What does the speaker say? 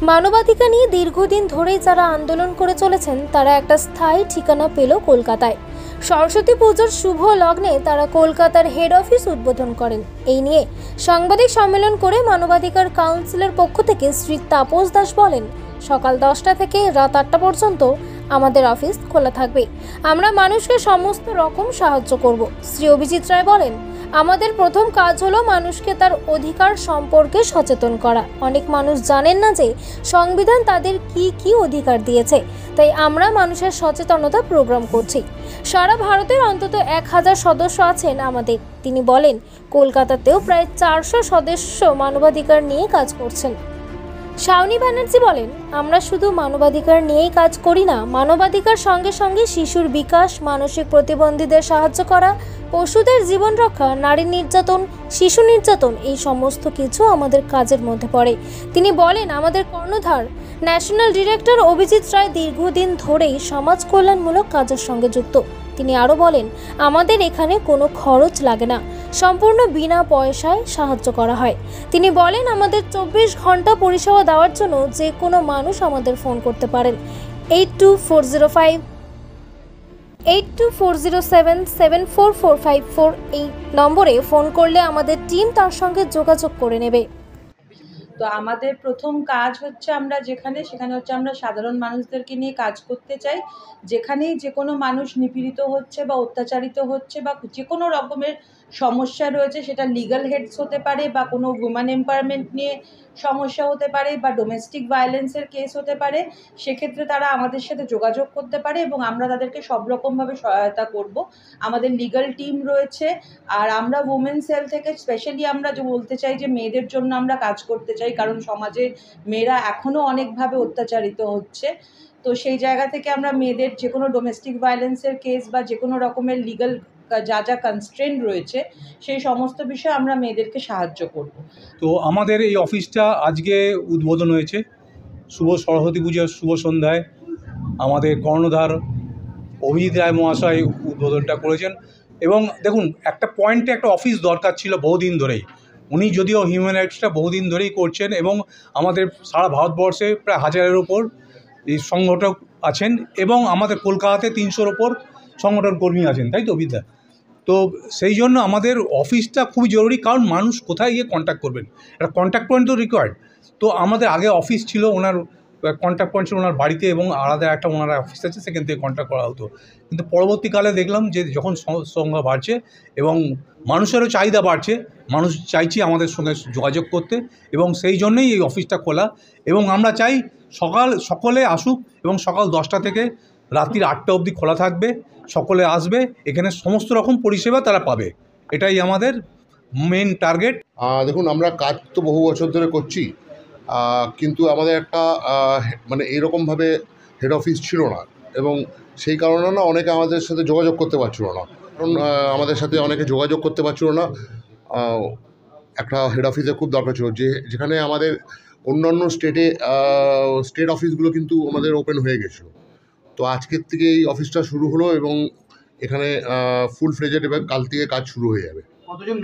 মানবাধিকার নিয়ে দীর্ঘদিন ধরেই যারা আন্দোলন করে চলেছেন তারা একটা স্থায়ী ঠিকানা পেল কলকাতায়। সরস্বতী পুজোর শুভ লগ্নে তারা কলকাতার হেড অফিস উদ্বোধন করেন। এই নিয়ে সাংবাদিক সম্মেলন করে মানবাধিকার কাউন্সিলের পক্ষ থেকে শ্রী তাপস দাস বলেন, সকাল 10টা থেকে রাত 8টা পর্যন্ত আমাদের অফিস খোলা থাকবে। আমরা মানুষকে সমস্ত রকম সাহায্য করব। শ্রী অভিজিৎ রায় বলেন, আমাদের প্রথম কাজ হলো মানুষকে তার অধিকার সম্পর্কে সচেতন করা। অনেক মানুষ জানেন না যে সংবিধান তাদের কি অধিকার দিয়েছে, তাই আমরা মানুষের সচেতনতা প্রোগ্রাম করছি। সারা ভারতের অন্তত 1000 সদস্য আছেন আমাদের। তিনি বলেন, কলকাতাতেও প্রায় 400 সদস্য মানবাধিকার নিয়ে কাজ করছেন। শাওনি ব্যানার্জি বলেন, আমরা শুধু মানবাধিকার নিয়েই কাজ করি না, মানবাধিকার সঙ্গে সঙ্গে শিশুর বিকাশ, মানসিক প্রতিবন্ধীদের সাহায্য করা, পশুদের জীবন রক্ষা, নারী নির্যাতন, শিশু নির্যাতন, এই সমস্ত কিছু আমাদের কাজের মধ্যে পড়ে। তিনি বলেন, আমাদের কর্ণধার ন্যাশনাল ডিরেক্টর অভিজিৎ রায় দীর্ঘদিন ধরেই সমাজ কল্যাণমূলক কাজের সঙ্গে যুক্ত। তিনি আরও বলেন, আমাদের এখানে কোনো খরচ লাগে না, সম্পূর্ণ বিনা পয়সায় সাহায্য করা হয়। তিনি বলেন, আমাদের 24 ঘন্টা পরিষেবা দেওয়ার জন্য যে কোনো মানুষ আমাদের ফোন করতে পারেন। 824057744454 এই নম্বরে ফোন করলে আমাদের টিম তার সঙ্গে যোগাযোগ করে নেবে। তো আমাদের প্রথম কাজ হচ্ছে সেখানে হচ্ছে আমরা সাধারণ মানুষদেরকে নিয়ে কাজ করতে চাই। যেখানেই যে কোনো মানুষ নিপীড়িত হচ্ছে বা অত্যাচারিত হচ্ছে বা যে কোনো রকমের সমস্যা রয়েছে, সেটা লিগ্যাল হেডস হতে পারে বা কোনো উইমেন এম্পাওয়ারমেন্ট নিয়ে সমস্যা হতে পারে বা ডোমেস্টিক ভায়োলেন্সের কেস হতে পারে, সেক্ষেত্রে তারা আমাদের সাথে যোগাযোগ করতে পারে এবং আমরা তাদেরকে সব রকমভাবে সহায়তা করব। আমাদের লিগ্যাল টিম রয়েছে। আর আমরা উমেন সেল থেকে স্পেশালি আমরা বলতে চাই যে মেয়েদের জন্য আমরা কাজ করতে চাই, কারণ সমাজে মেয়েরা এখনও অনেকভাবে অত্যাচারিত হচ্ছে। তো সেই জায়গা থেকে আমরা মেয়েদের যে কোনো ডোমেস্টিক ভায়োলেন্সের কেস বা যে কোনো রকমের লিগ্যাল যা কনস্ট্রেন্ট রয়েছে সেই সমস্ত বিষয়ে আমরা মেয়েদেরকে সাহায্য করব। তো আমাদের এই অফিসটা আজকে উদ্বোধন হয়েছে শুভ সরস্বতী পুজোর শুভ সন্ধ্যায়। আমাদের কর্ণধার অভিজিৎ রায় মহাশয় উদ্বোধনটা করেছেন। এবং দেখুন, একটা পয়েন্টে একটা অফিস দরকার ছিল বহুদিন ধরেই। উনি যদিও হিউম্যান রাইটসটা বহুদিন ধরেই করছেন এবং আমাদের সারা ভারতবর্ষে প্রায় 1000-এর ওপর এই সংগঠক আছেন এবং আমাদের কলকাতাতে 300-র ওপর সংগঠন কর্মী আছেন, তাই তো বিদ্যা? তো সেই জন্য আমাদের অফিসটা খুবই জরুরি, কারণ মানুষ কোথায় গিয়ে কন্ট্যাক্ট করবেন, একটা কন্ট্যাক্ট পয়েন্ট তো রিকোয়ার্ড। তো আমাদের আগে অফিস ছিল, ওনার কন্ট্যাক্ট পয়েন্ট ছিল ওনার বাড়িতে এবং আলাদা একটা ওনার অফিস আছে, সেখান থেকে কন্ট্যাক্ট করা হতো। কিন্তু পরবর্তীকালে দেখলাম যে যখন সংখ্যা বাড়ছে এবং মানুষেরও চাহিদা বাড়ছে, মানুষ চাইছে আমাদের সঙ্গে যোগাযোগ করতে, এবং সেই জন্যই এই অফিসটা খোলা। এবং আমরা চাই সকলে আসুক এবং সকাল 10টা থেকে রাত্রির 8টা অবধি খোলা থাকবে। সকলে আসবে, এখানে সমস্ত রকম পরিষেবা তারা পাবে। এটাই আমাদের মেন টার্গেট। দেখুন, আমরা কাজ তো বহু বছর ধরে করছি, কিন্তু আমাদের একটা মানে এরকমভাবে হেড অফিস ছিল না এবং সেই কারণে না অনেকে আমাদের সাথে যোগাযোগ করতে পারছিল না। কারণ আমাদের সাথে অনেকে যোগাযোগ করতে পারছিল না। একটা হেড অফিসের খুব দরকার ছিল, যেখানে আমাদের অন্যান্য স্টেট অফিসগুলো কিন্তু আমাদের ওপেন হয়ে গেছিলো। তো আজকের থেকে এই অফিসটা শুরু হলো এবং এখানে ফুল ফ্লেজেড এবং কাল থেকে কাজ শুরু হয়ে যাবে। কতজন